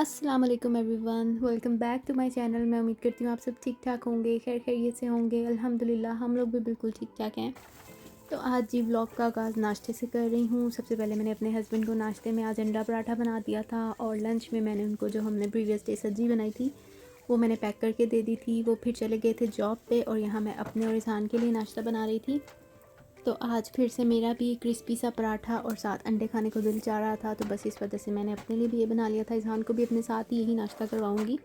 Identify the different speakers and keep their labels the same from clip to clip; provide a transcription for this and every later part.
Speaker 1: अस्सलाम वालेकुम everyone, welcome back to my channel. मैं उम्मीद करती हूँ आप सब ठीक ठाक होंगे, खैर खैरियत से होंगे। अल्हम्दुलिल्लाह हम लोग भी बिल्कुल ठीक ठाक हैं। तो आज जी व्लॉग का आगाज़ नाश्ते से कर रही हूँ। सबसे पहले मैंने अपने हस्बैंड को नाश्ते में आज अंडा पराठा बना दिया था, और लंच में मैंने उनको जो हमने प्रीवियस डे सब्ज़ी बनाई थी वो मैंने पैक करके दे दी थी। वो फिर चले गए थे जॉब पे, और यहाँ मैं अपने और इज़हान के लिए नाश्ता बना रही थी। तो आज फिर से मेरा भी क्रिस्पी सा पराठा और साथ अंडे खाने को दिल चाह रहा था, तो बस इस वजह से मैंने अपने लिए भी ये बना लिया था। इज़हान को भी अपने साथ ही यही नाश्ता करवाऊँगी।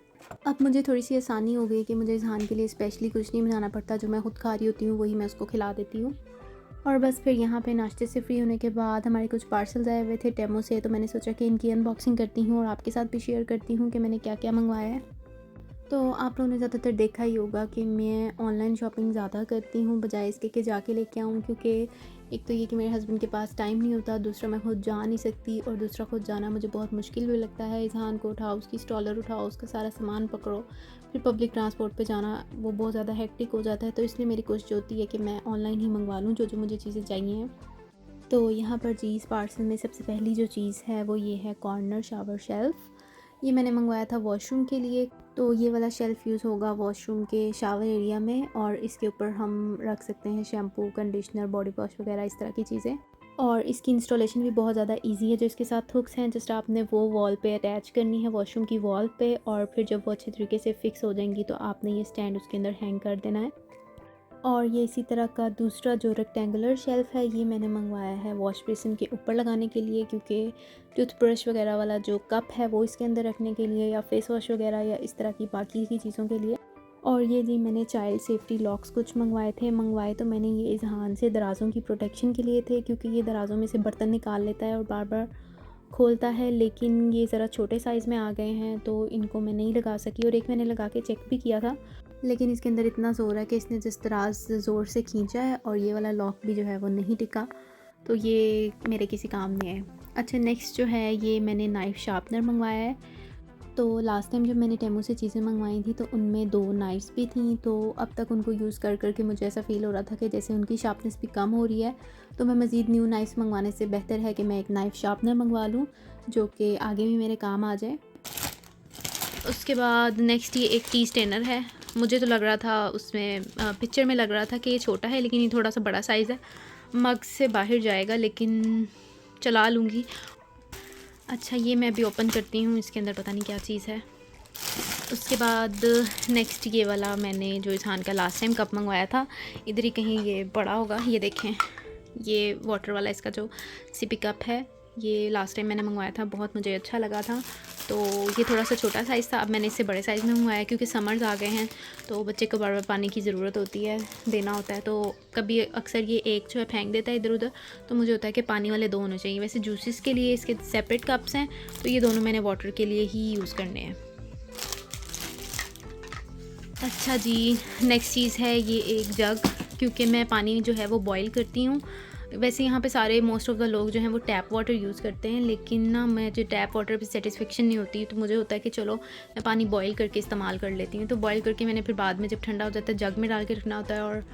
Speaker 1: अब मुझे थोड़ी सी आसानी हो गई कि मुझे इज़हान के लिए स्पेशली कुछ नहीं बनाना पड़ता, जो मैं ख़ुद खा रही होती हूँ वही मैं उसको खिला देती हूँ। और बस फिर यहाँ पे नाश्ते से फ्री होने के बाद हमारे कुछ पार्सल्स आए हुए थे टेमो से, तो मैंने सोचा कि इनकी अनबॉक्सिंग करती हूँ और आपके साथ भी शेयर करती हूँ कि मैंने क्या क्या मंगवाया है। तो आप लोगों ने ज़्यादातर देखा ही होगा कि मैं ऑनलाइन शॉपिंग ज़्यादा करती हूँ बजाय इसके कि जाके लेके आऊँ, क्योंकि एक तो ये कि मेरे हस्बैंड के पास टाइम नहीं होता, दूसरा मैं खुद जा नहीं सकती, और दूसरा खुद जाना मुझे बहुत मुश्किल भी लगता है। इज़हान को उठाओ, उसकी स्टॉलर उठाओ, उसका सारा सामान पकड़ो, फिर पब्लिक ट्रांसपोर्ट पे जाना वो बहुत ज़्यादा हेक्टिक हो जाता है। तो इसलिए मेरी कोशिश होती है कि मैं ऑनलाइन ही मंगवा लूँ जो जो मुझे चीज़ें चाहिए हैं। तो यहाँ पर जी इस पार्सल में सबसे पहली जो चीज़ है वो ये है कॉर्नर शावर शेल्फ़। ये मैंने मंगवाया था वॉशरूम के लिए। तो ये वाला शेल्फ़ यूज़ होगा वॉशरूम के शावर एरिया में, और इसके ऊपर हम रख सकते हैं शैम्पू, कंडीशनर, बॉडी वॉश वगैरह इस तरह की चीज़ें। और इसकी इंस्टॉलेशन भी बहुत ज़्यादा इजी है। जो इसके साथ हुक्स हैं, जस्ट आपने वो वॉल पे अटैच करनी है, वॉशरूम की वॉल पे, और फिर जब वो अच्छे तरीके से फ़िक्स हो जाएंगी तो आपने ये स्टैंड उसके अंदर हैंग कर देना है। और ये इसी तरह का दूसरा जो रेक्टेंगुलर शेल्फ़ है ये मैंने मंगवाया है वॉश बेसिन के ऊपर लगाने के लिए, क्योंकि टूथब्रश वगैरह वाला जो कप है वो इसके अंदर रखने के लिए, या फेस वॉश वगैरह या इस तरह की बाकी की चीज़ों के लिए। और ये जी मैंने चाइल्ड सेफ्टी लॉक्स कुछ मंगवाए तो मैंने ये इज़हान से दराज़ों की प्रोटेक्शन के लिए थे, क्योंकि ये दराज़ों में से बर्तन निकाल लेता है और बार बार खोलता है, लेकिन ये ज़रा छोटे साइज़ में आ गए हैं तो इनको मैं नहीं लगा सकी। और एक मैंने लगा के चेक भी किया था, लेकिन इसके अंदर इतना ज़ोर है कि इसने जिस दराज ज़ोर से खींचा है और ये वाला लॉक भी जो है वो नहीं टिका, तो ये मेरे किसी काम नहीं आए। अच्छा, नेक्स्ट जो है ये मैंने नाइफ़ शार्पनर मंगवाया है। तो लास्ट टाइम जब मैंने टेमू से चीज़ें मंगवाई थी तो उनमें 2 नाइफ़्स भी थी, तो अब तक उनको यूज़ कर के मुझे ऐसा फ़ील हो रहा था कि जैसे उनकी शार्पनेस भी कम हो रही है। तो मैं मज़ीद न्यू नाइफ़्स मंगवाने से बेहतर है कि मैं एक नाइफ़ शार्पनर मंगवा लूँ, जो कि आगे भी मेरे काम आ जाए। उसके बाद नेक्स्ट ये एक टी स्टेनर है। मुझे तो लग रहा था उसमें पिक्चर में लग रहा था कि ये छोटा है, लेकिन ये थोड़ा सा बड़ा साइज़ है, मग से बाहर जाएगा, लेकिन चला लूँगी। अच्छा, ये मैं अभी ओपन करती हूँ, इसके अंदर पता नहीं क्या चीज़ है। उसके बाद नेक्स्ट ये वाला मैंने जो इज़हान का लास्ट टाइम कप मंगवाया था, इधर ही कहीं ये पड़ा होगा, ये देखें, ये वाटर वाला इसका जो सिपी कप है, ये लास्ट टाइम मैंने मंगवाया था, बहुत मुझे अच्छा लगा था। तो ये थोड़ा सा छोटा साइज़ था, अब मैंने इससे बड़े साइज़ में मंगवाया क्योंकि समर्स आ गए हैं, तो बच्चे को बार बार पानी की ज़रूरत होती है, देना होता है। तो कभी अक्सर ये एक जो है फेंक देता है इधर उधर, तो मुझे होता है कि पानी वाले 2 होने चाहिए। वैसे जूसेस के लिए इसके सेपरेट कप्स हैं, तो ये दोनों मैंने वाटर के लिए ही यूज़ करने हैं। अच्छा जी, नेक्स्ट चीज़ है ये एक जग, क्योंकि मैं पानी जो है वो बॉईल करती हूँ। वैसे यहाँ पे सारे मोस्ट ऑफ़ द लोग जो हैं वो टैप वाटर यूज़ करते हैं, लेकिन ना मुझे टैप वाटर पे सेटिस्फेक्शन नहीं होती, तो मुझे होता है कि चलो मैं पानी बॉईल करके इस्तेमाल कर लेती हूँ। तो बॉईल करके मैंने फिर बाद में जब ठंडा हो जाता है जग में डाल के रखना होता है, और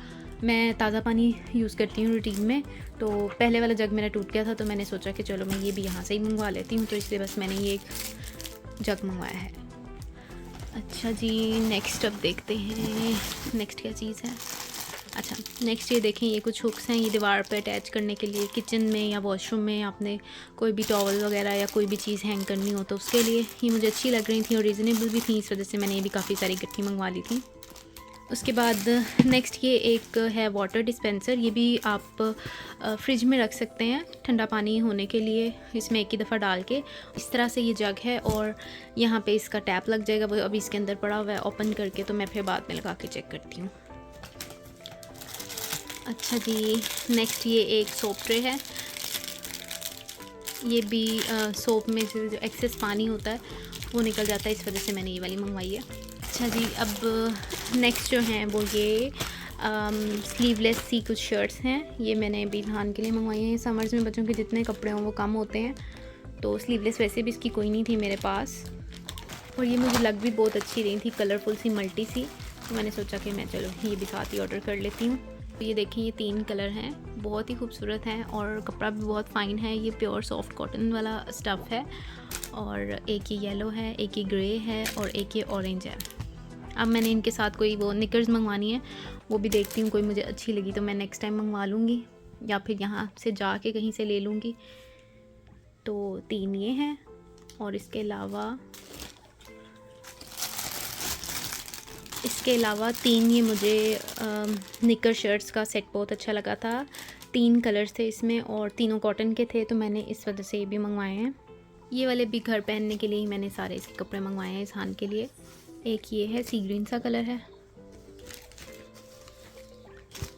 Speaker 1: मैं ताज़ा पानी यूज़ करती हूँ रूटीन में। तो पहले वाला जग मेरा टूट गया था, तो मैंने सोचा कि चलो मैं ये भी यहाँ से ही मंगवा लेती हूँ, तो इसलिए बस मैंने ये एक जग मंगवाया है। अच्छा जी, नेक्स्ट अब देखते हैं नेक्स्ट क्या चीज़ है। अच्छा, नेक्स्ट ये देखें, ये कुछ हुक्स हैं, ये दीवार पे अटैच करने के लिए, किचन में या वॉशरूम में आपने कोई भी टॉवल वगैरह या कोई भी चीज़ हैंग करनी हो तो उसके लिए ये मुझे अच्छी लग रही थी और रीज़नेबल भी थी, इस वजह से मैंने ये भी काफ़ी सारी इकट्ठी मंगवा ली थी। उसके बाद नेक्स्ट ये एक है वाटर डिस्पेंसर। ये भी आप फ्रिज में रख सकते हैं ठंडा पानी होने के लिए, इसमें एक ही दफ़ा डाल के। इस तरह से ये जग है, और यहाँ पे इसका टैप लग जाएगा, वो अभी इसके अंदर पड़ा हुआ है ओपन करके, तो मैं फिर बाद में लगा के चेक करती हूँ। अच्छा जी, नेक्स्ट ये एक सोप ट्रे है। ये भी सोप में से जो एक्सेस पानी होता है वो निकल जाता है, इस वजह से मैंने ये वाली मंगवाई है। अच्छा जी, अब नेक्स्ट जो हैं वो ये स्लीवलेस सी कुछ शर्ट्स हैं। ये मैंने अभी इज़हान के लिए मंगवाई हैं। समर्स में बच्चों के जितने कपड़े हों वो कम होते हैं, तो स्लीवलेस वैसे भी इसकी कोई नहीं थी मेरे पास, और ये मुझे लग भी बहुत अच्छी रही थी, कलरफुल सी मल्टी सी, तो मैंने सोचा कि मैं चलो ये भी साथ ही ऑर्डर कर लेती हूँ। तो ये देखें, ये 3 कलर हैं, बहुत ही खूबसूरत हैं और कपड़ा भी बहुत फ़ाइन है। ये प्योर सॉफ्ट कॉटन वाला स्टफ़ है और एक ये येलो है, एक ये ग्रे है और एक ये ऑरेंज है। अब मैंने इनके साथ कोई वो निकर्स मंगवानी है, वो भी देखती हूँ, कोई मुझे अच्छी लगी तो मैं नेक्स्ट टाइम मंगवा लूँगी या फिर यहाँ से जाके कहीं से ले लूँगी। तो 3 ये हैं और इसके अलावा 3 ये मुझे निकर शर्ट्स का सेट बहुत अच्छा लगा था। 3 कलर्स थे इसमें और तीनों कॉटन के थे, तो मैंने इस वजह से ये भी मंगवाए हैं। ये वाले भी घर पहनने के लिए ही मैंने सारे इसके कपड़े मंगवाए हैं इज़हान के लिए। एक ये है, सी ग्रीन सा कलर है,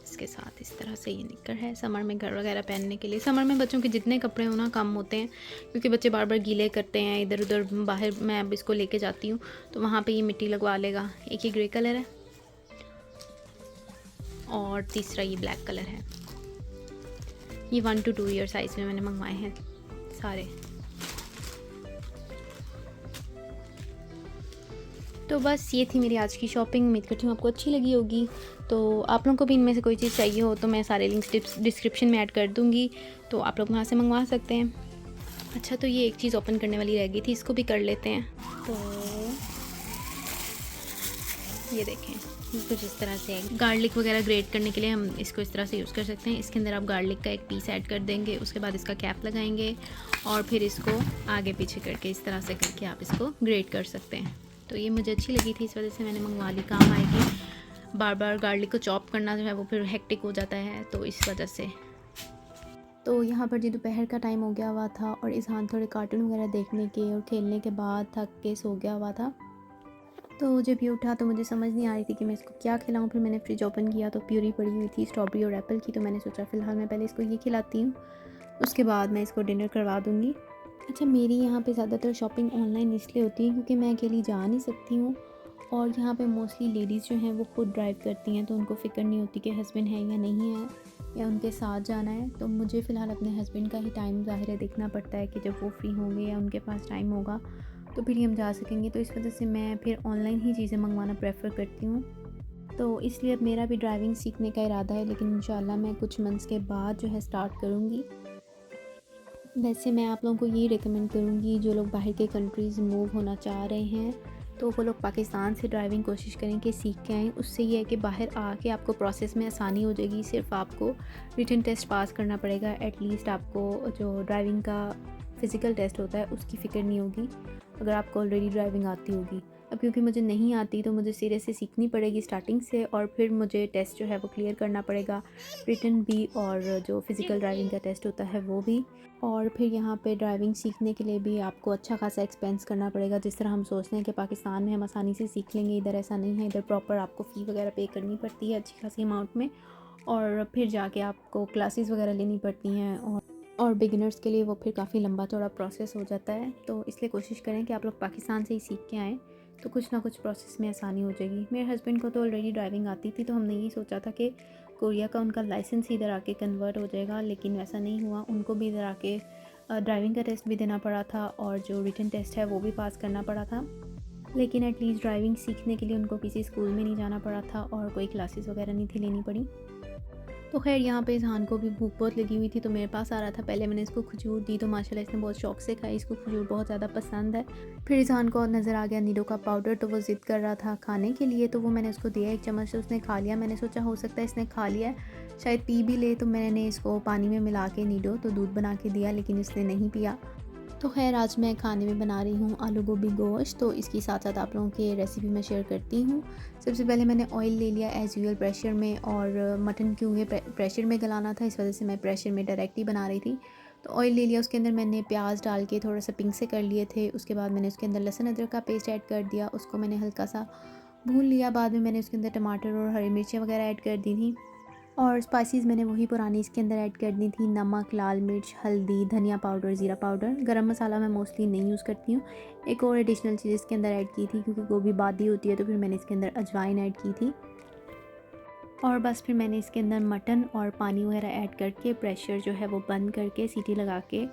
Speaker 1: इसके साथ इस तरह से ये निकर है। समर में घर वगैरह पहनने के लिए, समर में बच्चों के जितने कपड़े होना कम होते हैं क्योंकि बच्चे बार बार गीले करते हैं इधर उधर बाहर। मैं अब इसको लेके जाती हूँ तो वहाँ पे ये मिट्टी लगवा लेगा। एक ये ग्रे कलर है और तीसरा ये ब्लैक कलर है। ये 1 to 2 ईयर साइज़ में मैंने मंगवाए हैं सारे। तो बस ये थी मेरी आज की शॉपिंग। उम्मीद करती हूँ आपको अच्छी लगी होगी। तो आप लोगों को भी इनमें से कोई चीज़ चाहिए हो तो मैं सारे लिंक्स डिस्क्रिप्शन में ऐड कर दूँगी, तो आप लोग वहाँ से मंगवा सकते हैं। अच्छा, तो ये एक चीज़ ओपन करने वाली रह गई थी, इसको भी कर लेते हैं। तो ये देखें, कुछ इस तरह से है। गार्लिक वगैरह ग्रेट करने के लिए हम इसको इस तरह से यूज़ कर सकते हैं। इसके अंदर आप गार्लिक का एक पीस ऐड कर देंगे, उसके बाद इसका कैप लगाएंगे और फिर इसको आगे पीछे करके इस तरह से करके आप इसको ग्रेट कर सकते हैं। तो ये मुझे अच्छी लगी थी, इस वजह से मैंने मंगवा ली। काम आएगी। बार बार गार्लिक को चॉप करना जो है वो फिर हेक्टिक हो जाता है, तो इस वजह से। तो यहाँ पर जी दोपहर का टाइम हो गया हुआ था और इज़हान थोड़े कार्टून वगैरह देखने के और खेलने के बाद थक के सो गया हुआ था। तो जब ये उठा तो मुझे समझ नहीं आ रही थी कि मैं इसको क्या खिलाऊं। फिर मैंने फ्रिज ओपन किया तो प्यूरी पड़ी हुई थी स्ट्रॉबेरी और एप्पल की, तो मैंने सोचा फ़िलहाल मैं पहले इसको ये खिलाती हूँ, उसके बाद मैं इसको डिनर करवा दूँगी। अच्छा, मेरी यहाँ पे ज़्यादातर शॉपिंग ऑनलाइन इसलिए होती है क्योंकि मैं अकेली जा नहीं सकती हूँ और यहाँ पे मोस्टली लेडीज़ जो हैं वो खुद ड्राइव करती हैं, तो उनको फ़िक्र नहीं होती कि हस्बैंड है या नहीं है या उनके साथ जाना है। तो मुझे फ़िलहाल अपने हस्बैंड का ही टाइम ज़ाहिर है देखना पड़ता है कि जब वो फ्री होंगे या उनके पास टाइम होगा तो फिर ही हम जा सकेंगे। तो इस वजह से मैं फिर ऑनलाइन ही चीज़ें मंगवाना प्रेफर करती हूँ। तो इसलिए अब मेरा भी ड्राइविंग सीखने का इरादा है, लेकिन इंशाल्लाह मैं कुछ मंथ्स के बाद जो है स्टार्ट करूँगी। वैसे मैं आप लोगों को यही रिकमेंड करूँगी, जो लोग बाहर के कंट्रीज़ मूव होना चाह रहे हैं तो वो लोग पाकिस्तान से ड्राइविंग कोशिश करें कि सीख के आएँ। उससे ये है कि बाहर आके आपको प्रोसेस में आसानी हो जाएगी। सिर्फ आपको रिटन टेस्ट पास करना पड़ेगा। एटलीस्ट आपको जो ड्राइविंग का फ़िज़िकल टेस्ट होता है उसकी फ़िक्र नहीं होगी अगर आपको ऑलरेडी ड्राइविंग आती होगी। अब क्योंकि मुझे नहीं आती तो मुझे सिरे से सीखनी पड़ेगी स्टार्टिंग से, और फिर मुझे टेस्ट जो है वो क्लियर करना पड़ेगा, रिटन भी और जो फ़िज़िकल ड्राइविंग का टेस्ट होता है वो भी। और फिर यहाँ पे ड्राइविंग सीखने के लिए भी आपको अच्छा खासा एक्सपेंस करना पड़ेगा। जिस तरह हम सोचते हैं कि पाकिस्तान में हम आसानी से सीख लेंगे, इधर ऐसा नहीं है। इधर प्रॉपर आपको फ़ी वगैरह पे करनी पड़ती है अच्छी खासी अमाउंट में, और फिर जाके आपको क्लासेस वगैरह लेनी पड़ती हैं, और बिगिनर्स के लिए वो फिर काफ़ी लंबा चौड़ा प्रोसेस हो जाता है। तो इसलिए कोशिश करें कि आप लोग पाकिस्तान से ही सीख के आएँ, तो कुछ ना कुछ प्रोसेस में आसानी हो जाएगी। मेरे हस्बैंड को तो ऑलरेडी ड्राइविंग आती थी, तो हमने यही सोचा था कि कोरिया का उनका लाइसेंस इधर आके कन्वर्ट हो जाएगा, लेकिन वैसा नहीं हुआ। उनको भी इधर आके ड्राइविंग का टेस्ट भी देना पड़ा था और जो रिटन टेस्ट है वो भी पास करना पड़ा था। लेकिन एटलीस्ट ड्राइविंग सीखने के लिए उनको किसी स्कूल में नहीं जाना पड़ा था और कोई क्लासेस वगैरह नहीं थी लेनी पड़ी। तो खैर यहाँ पे इज़हान को भी भूख बहुत लगी हुई थी, तो मेरे पास आ रहा था। पहले मैंने इसको खजूर दी तो माशाल्लाह इसने बहुत शौक से खाई। इसको खजूर बहुत ज़्यादा पसंद है। फिर इज़हान को नज़र आ गया नीडो का पाउडर, तो वो ज़िद कर रहा था खाने के लिए, तो वो मैंने उसको दिया 1 चम्मच, से उसने खा लिया। मैंने सोचा हो सकता है इसने खा लिया है, शायद पी भी ले, तो मैंने इसको पानी में मिला के नीडो तो दूध बना के दिया, लेकिन इसने नहीं पिया। तो खैर आज मैं खाने में बना रही हूँ आलू गोभी गोश्त, तो इसके साथ साथ आप लोगों की रेसिपी मैं शेयर करती हूँ। सबसे पहले मैंने ऑयल ले लिया एज़ यूजुअल प्रेशर में, और मटन क्योंकि प्रेशर में गलाना था, इस वजह से मैं प्रेशर में डायरेक्ट ही बना रही थी। तो ऑयल ले लिया, उसके अंदर मैंने प्याज डाल के थोड़ा सा पिंक से कर लिए थे। उसके बाद मैंने उसके अंदर लहसुन अदरक का पेस्ट ऐड कर दिया, उसको मैंने हल्का सा भून लिया। बाद में मैंने उसके अंदर टमाटर और हरी मिर्चें वगैरह ऐड कर दी थी, और स्पाइसेस मैंने वही पुरानी इसके अंदर ऐड कर दी थी। नमक, लाल मिर्च, हल्दी, धनिया पाउडर, ज़ीरा पाउडर। गरम मसाला मैं मोस्टली नहीं यूज़ करती हूँ। एक और एडिशनल चीज़ इसके अंदर ऐड की थी क्योंकि गोभी बादी होती है, तो फिर मैंने इसके अंदर अजवाइन ऐड की थी। और बस फिर मैंने इसके अंदर मटन और पानी वगैरह ऐड करके प्रेशर जो है वो बंद करके सीटी लगा के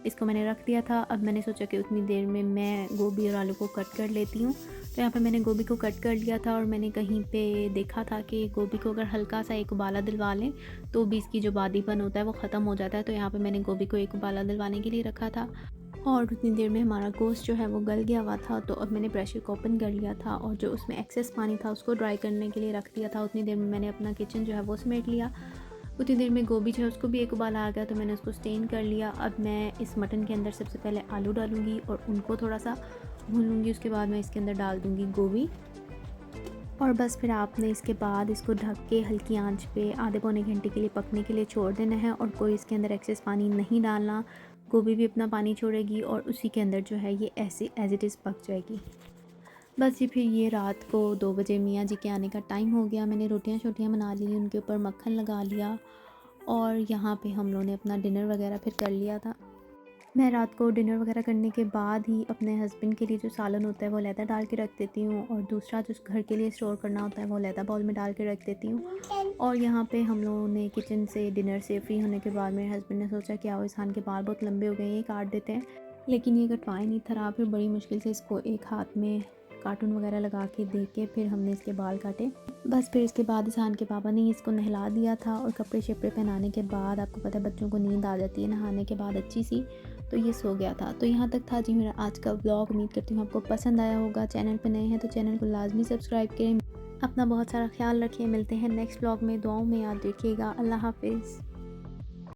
Speaker 1: इसको मैंने रख दिया था। अब मैंने सोचा कि उतनी देर में मैं गोभी और आलू को कट कर लेती हूँ। तो यहाँ पे मैंने गोभी को कट कर लिया था और मैंने कहीं पे देखा था कि गोभी को अगर हल्का सा एक उबाला दिलवा लें तो भी इसकी जो बादीपन होता है वो ख़त्म हो जाता है। तो यहाँ पे मैंने गोभी को एक उबाला दिलवाने के लिए रखा था और उतनी देर में हमारा गोश्त जो है वो गल गया हुआ था। तो अब मैंने प्रेशर को ओपन कर लिया था और जो उसमें एक्सेस पानी था उसको ड्राई करने के लिए रख दिया था। उतनी देर में मैंने अपना किचन जो है वो समेट लिया। उतनी देर में गोभी जो है उसको भी एक उबाला आ गया तो मैंने उसको स्टेन कर लिया। अब मैं इस मटन के अंदर सबसे पहले आलू डालूँगी और उनको थोड़ा सा भून लूँगी। उसके बाद मैं इसके अंदर डाल दूँगी गोभी और बस फिर आपने इसके बाद इसको ढक के हल्की आंच पे आधे पौने घंटे के लिए पकने के लिए छोड़ देना है और कोई इसके अंदर एक्सेस पानी नहीं डालना। गोभी भी अपना पानी छोड़ेगी और उसी के अंदर जो है ये ऐसे एज़ इट इज़ पक जाएगी। बस जी फिर ये रात को 2 बजे मियाँ जी के आने का टाइम हो गया। मैंने रोटियां शोटियां बना ली, उनके ऊपर मक्खन लगा लिया और यहाँ पे हम लोगों ने अपना डिनर वगैरह फिर कर लिया था। मैं रात को डिनर वगैरह करने के बाद ही अपने हस्बैंड के लिए जो सालन होता है वो अलहदा डाल के रख देती हूँ और दूसरा जो घर के लिए स्टोर करना होता है वो अलहदा बाउल में डाल के रख देती हूँ। और यहाँ पे हम लोगों ने किचन से डिनर से फ्री होने के बाद मेरे हस्बैंड ने सोचा कि आओ इसान के बाल बहुत लंबे हो गए हैं, ये काट देते हैं। लेकिन ये कटवाए नहीं था, फिर बड़ी मुश्किल से इसको एक हाथ में कार्टून वगैरह लगा के दे के फिर हमने इसके बाल काटे। बस फिर इसके बाद इसान के पापा ने इसको नहला दिया था और कपड़े शपड़े पहनाने के बाद आपको पता है बच्चों को नींद आ जाती है नहाने के बाद अच्छी सी, तो ये सो गया था। तो यहाँ तक था जी मेरा आज का व्लॉग। उम्मीद करती हूँ आपको पसंद आया होगा। चैनल पर नए हैं तो चैनल को लाजमी सब्सक्राइब करें। अपना बहुत सारा ख्याल रखें। मिलते हैं नेक्स्ट व्लॉग में। दुआओं में याद रखिएगा। अल्लाह हाफिज़।